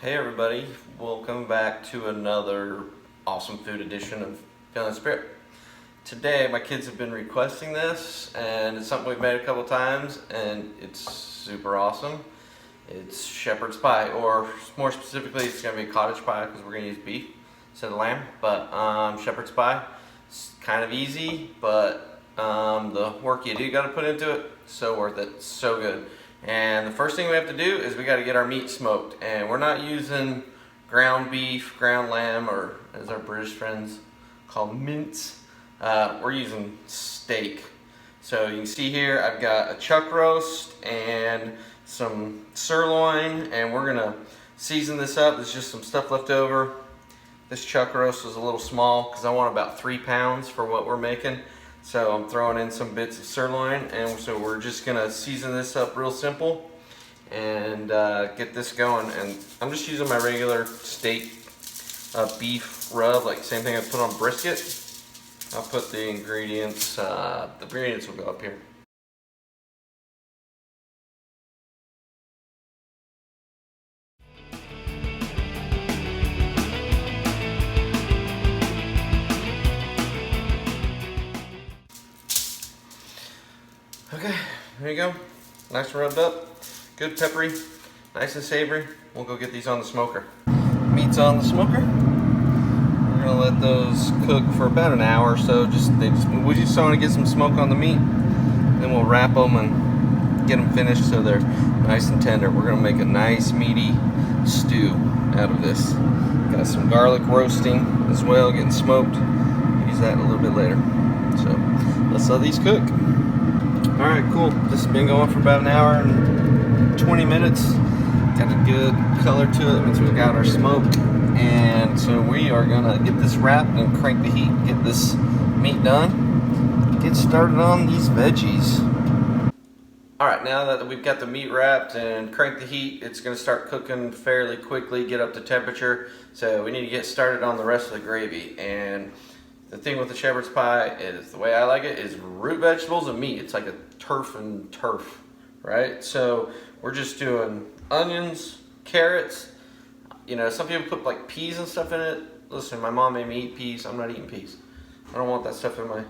Hey everybody, welcome back to another awesome food edition of Feeling Spirit. Today my kids have been requesting this and it's something we've made a couple times and it's super awesome. It's shepherd's pie, or more specifically it's going to be cottage pie because we're going to use beef instead of lamb. But shepherd's pie, it's kind of easy, but the work you do got to put into it, so worth it, so good. And the first thing we have to do is we got to get our meat smoked, and we're not using ground beef, ground lamb, or as our British friends call mince. We're using steak. So you can see here I've got a chuck roast and some sirloin, and we're gonna season this up. There's just some stuff left over. This chuck roast was a little small because I want about 3 pounds for what we're making. So I'm throwing in some bits of sirloin, and so we're just gonna season this up real simple and get this going. And I'm just using my regular steak beef rub, like same thing I put on brisket. I'll put the ingredients will go up here. Okay, there you go. Nice and rubbed up. Good peppery, nice and savory. We'll go get these on the smoker. Meat's on the smoker. We're gonna let those cook for about an hour or so. We just want to get some smoke on the meat. Then we'll wrap them and get them finished so they're nice and tender. We're gonna make a nice meaty stew out of this. Got some garlic roasting as well, getting smoked. Use that a little bit later. So let's let these cook. All right, cool. This has been going for about an hour and 20 minutes. Got a good color to it. That means we've got our smoke. And so we are gonna get this wrapped and crank the heat, get this meat done. Get started on these veggies. All right, now that we've got the meat wrapped and cranked the heat, it's gonna start cooking fairly quickly, get up to temperature. So we need to get started on the rest of the gravy. And the thing with the shepherd's pie is, the way I like it, is root vegetables and meat. It's like a turf and turf, right? So we're just doing onions, carrots. You know, some people put like peas and stuff in it. Listen, my mom made me eat peas. I'm not eating peas. I don't want that stuff in my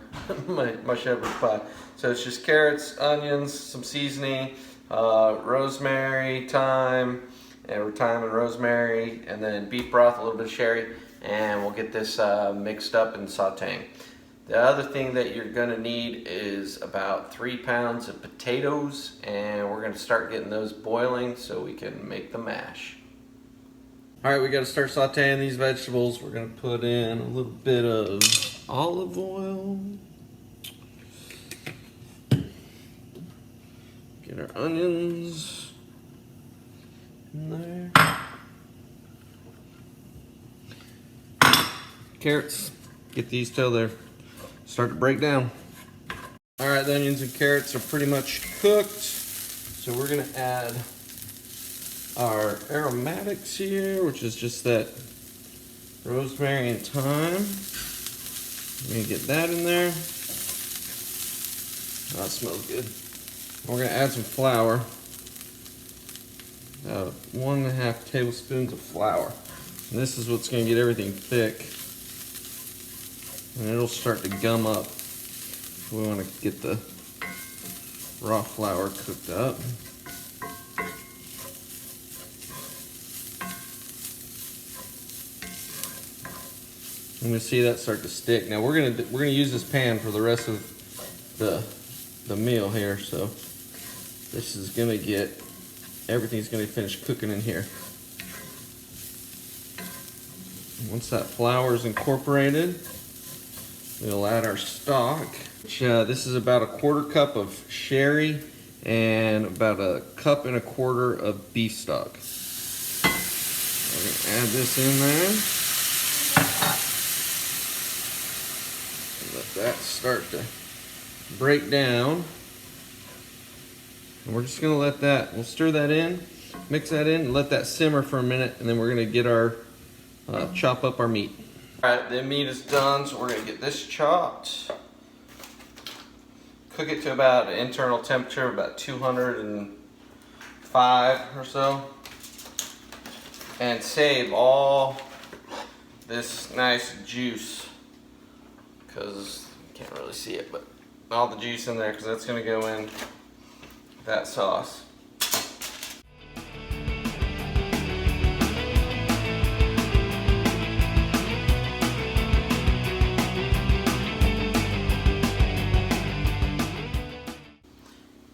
shepherd's pie. So it's just carrots, onions, some seasoning, rosemary, thyme and rosemary, and then beef broth, a little bit of sherry. And we'll get this mixed up and sauteing. The other thing that you're gonna need is about 3 pounds of potatoes, and we're gonna start getting those boiling so we can make the mash. All right, we gotta start sauteing these vegetables. We're gonna put in a little bit of olive oil. Get our onions in there. Carrots, get these till they're start to break down. All right, the onions and carrots are pretty much cooked. So we're gonna add our aromatics here, which is just that rosemary and thyme. We're gonna get that in there. Oh, that smells good. We're gonna add some flour. 1.5 tablespoons of flour. And this is what's gonna get everything thick. And it'll start to gum up. We want to get the raw flour cooked up. And we see that start to stick. Now we're gonna use this pan for the rest of the meal here. So this is gonna get, everything's gonna finish cooking in here. Once that flour is incorporated, we'll add our stock. Which, this is about 1/4 cup of sherry and about 1.25 cups of beef stock. We're gonna add this in there. Let that start to break down. And we're just gonna let that, we'll stir that in, mix that in, and let that simmer for a minute, and then we're gonna get our, chop up our meat. All right, the meat is done, so we're gonna get this chopped. Cook it to about an internal temperature of about 205 or so. and save all this nice juice, because you can't really see it, but all the juice in there, because that's going to go in that sauce.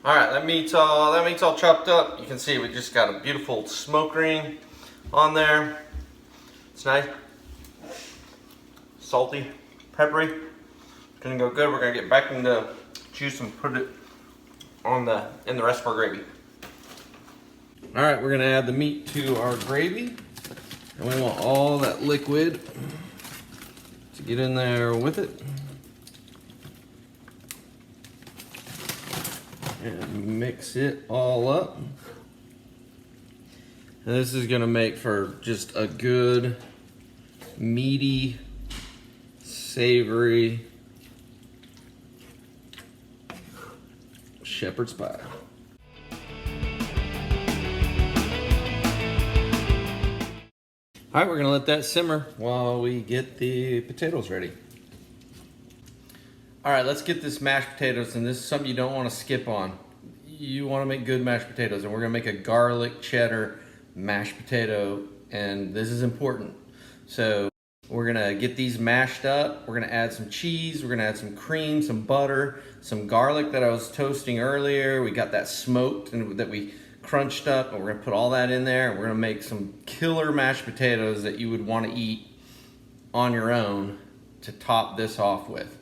All right, that meat's all chopped up. You can see we just got a beautiful smoke ring on there. It's nice, salty, peppery. It's gonna go good. We're gonna get back into juice and put it on in the rest of our gravy. All right, we're gonna add the meat to our gravy, and we want all that liquid to get in there with it. And mix it all up. And this is gonna make for just a good, meaty, savory shepherd's pie. All right, we're gonna let that simmer while we get the potatoes ready. All right, let's get this mashed potatoes, and this is something you don't want to skip on. You want to make good mashed potatoes, and we're gonna make a garlic cheddar mashed potato, and this is important. So we're gonna get these mashed up. We're gonna add some cheese, we're gonna add some cream, some butter, some garlic that I was toasting earlier. We got that smoked and that we crunched up, and we're gonna put all that in there, and we're gonna make some killer mashed potatoes that you would want to eat on your own to top this off with.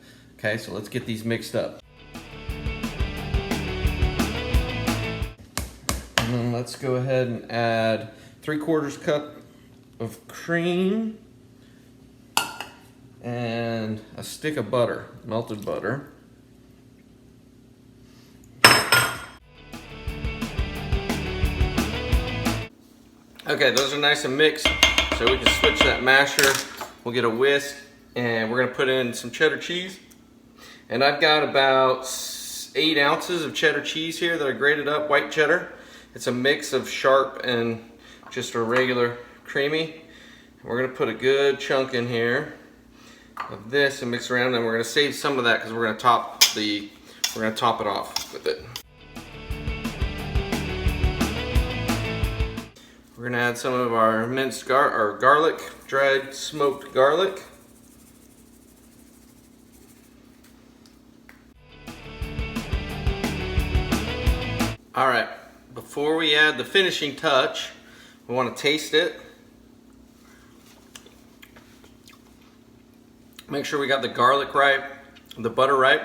Okay, so let's get these mixed up. And then let's go ahead and add 3/4 cup of cream and a stick of butter, melted butter. Okay, those are nice and mixed, so we can switch that masher. We'll get a whisk, and we're gonna put in some cheddar cheese. And I've got about 8 ounces of cheddar cheese here that I grated up, white cheddar. It's a mix of sharp and just a regular creamy. And we're gonna put a good chunk in here of this and mix around, and we're gonna save some of that because we're gonna top it off with it. We're gonna add some of our minced garlic, dried smoked garlic. All right, before we add the finishing touch, we want to taste it. Make sure we got the garlic right, the butter right,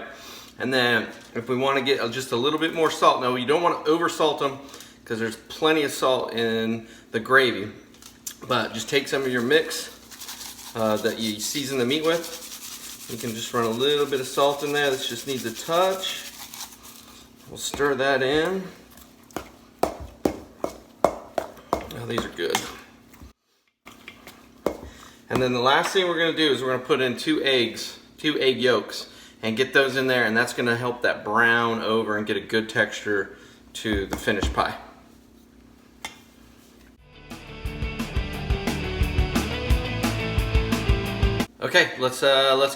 and then if we want to get just a little bit more salt. Now, you don't want to over salt them because there's plenty of salt in the gravy, but just take some of your mix that you season the meat with. You can just run a little bit of salt in there. This just needs a touch. We'll stir that in. Oh, these are good. And then the last thing we're gonna do is we're gonna put in 2 eggs, 2 egg yolks, and get those in there, and that's gonna help that brown over and get a good texture to the finished pie. Okay, let's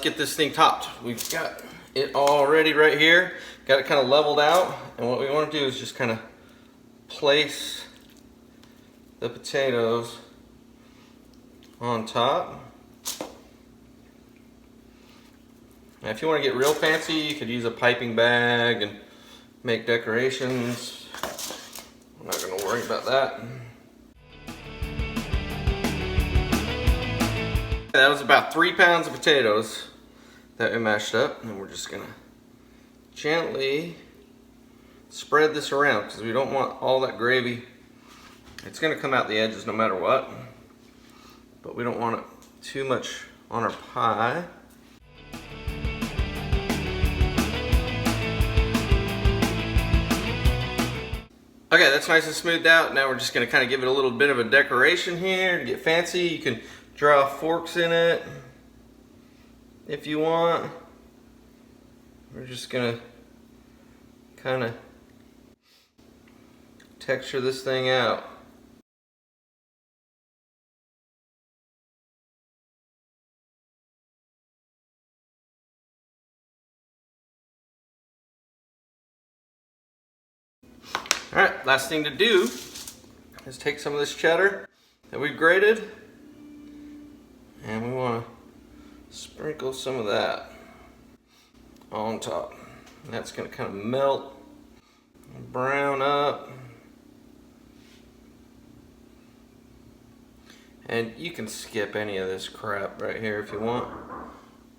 get this thing topped. We've got it all ready right here. Got it kind of leveled out, and what we want to do is just kind of place the potatoes on top. Now, if you want to get real fancy, you could use a piping bag and make decorations. I'm not going to worry about that. That was about 3 pounds of potatoes that we mashed up, and we're just gonna gently spread this around because we don't want all that gravy. It's gonna come out the edges no matter what, but we don't want it too much on our pie. Okay, that's nice and smoothed out. Now we're just gonna kind of give it a little bit of a decoration here to get fancy. You can draw forks in it if you want. We're just gonna kind of texture this thing out. All right, last thing to do is take some of this cheddar that we've grated, and we want to sprinkle some of that on top. And that's going to kind of melt and brown up. And you can skip any of this crap right here if you want.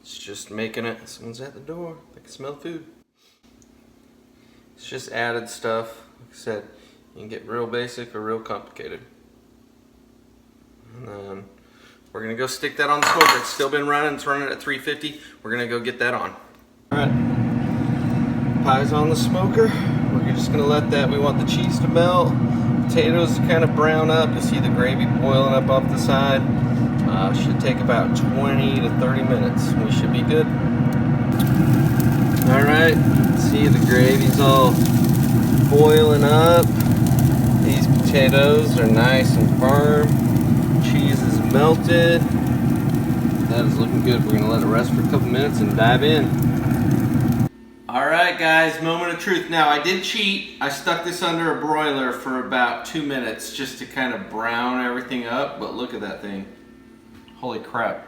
It's just making it. Someone's at the door. I can smell food. It's just added stuff. Like I said, you can get real basic or real complicated. And then we're gonna go stick that on the smoker. It's still been running. It's running at 350. We're gonna go get that on. All right, pie's on the smoker. We're just gonna let that. We want the cheese to melt. Potatoes to kind of brown up. You see the gravy boiling up off the side. Should take about 20 to 30 minutes. We should be good. All right, see the gravy's all boiling up. These potatoes are nice and firm. Cheese is melted. That is looking good. We're gonna let it rest for a couple minutes and dive in. All right, guys, moment of truth. Now, I did cheat. I stuck this under a broiler for about 2 minutes just to kind of brown everything up, but look at that thing. Holy crap.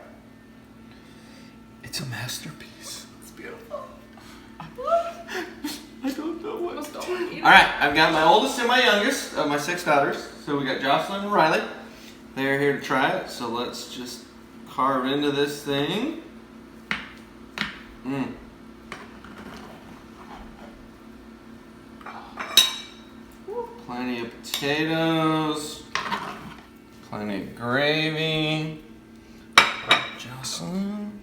It's a masterpiece. It's beautiful. I don't know what to do. All right, I've got my oldest and my youngest, my 6 daughters. So we got Jocelyn and Riley. They're here to try it, so let's just carve into this thing. Plenty of potatoes, plenty of gravy. Jocelyn.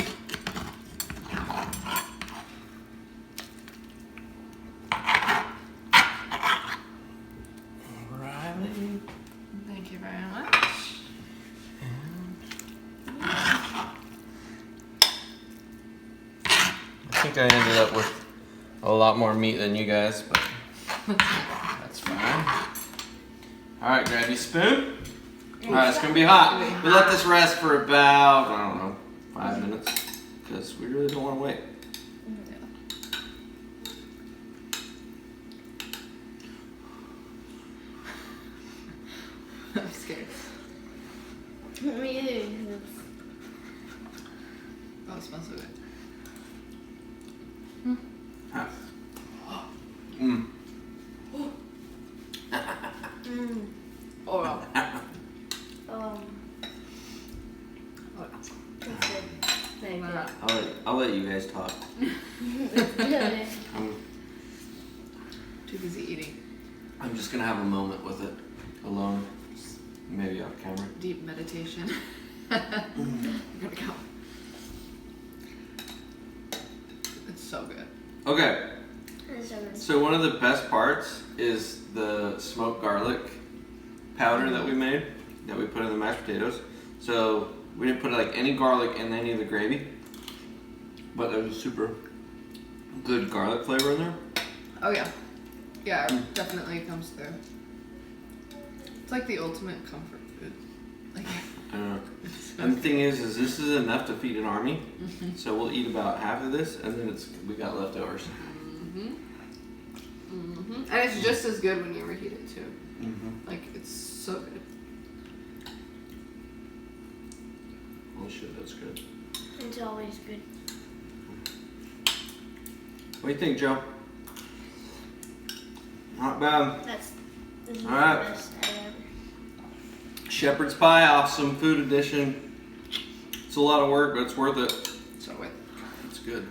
Riley. Thank you very much. I think I ended up with a lot more meat than you guys, but that's fine. All right, grab your spoon. All right, it's gonna be hot. We let this rest for about, I don't know, 5 minutes, because we really don't want to wait. I'm scared. Me too. Oh, it smells so good. Oh, wow. That's good. Very good. I'll let you guys talk. Too busy eating. I'm just gonna have a moment with it alone, maybe off camera. Deep meditation. I'm gonna go. It's so good. Okay. So one of the best parts is the smoked garlic powder that we made, that we put in the mashed potatoes. So we didn't put like any garlic in any of the gravy, but there's a super good garlic flavor in there. Oh yeah. Yeah, it definitely comes through. It's like the ultimate comfort food. Like, and the thing is this is enough to feed an army. So we'll eat about half of this, and then we got leftovers. And it's just as good when you reheat it too. Like, it's so good. Oh shit, that's good. It's always good. What do you think, Joe? Not bad. This is all right. the best I ever. Shepherd's pie, awesome food edition. It's a lot of work, but it's worth it. So good. It's good.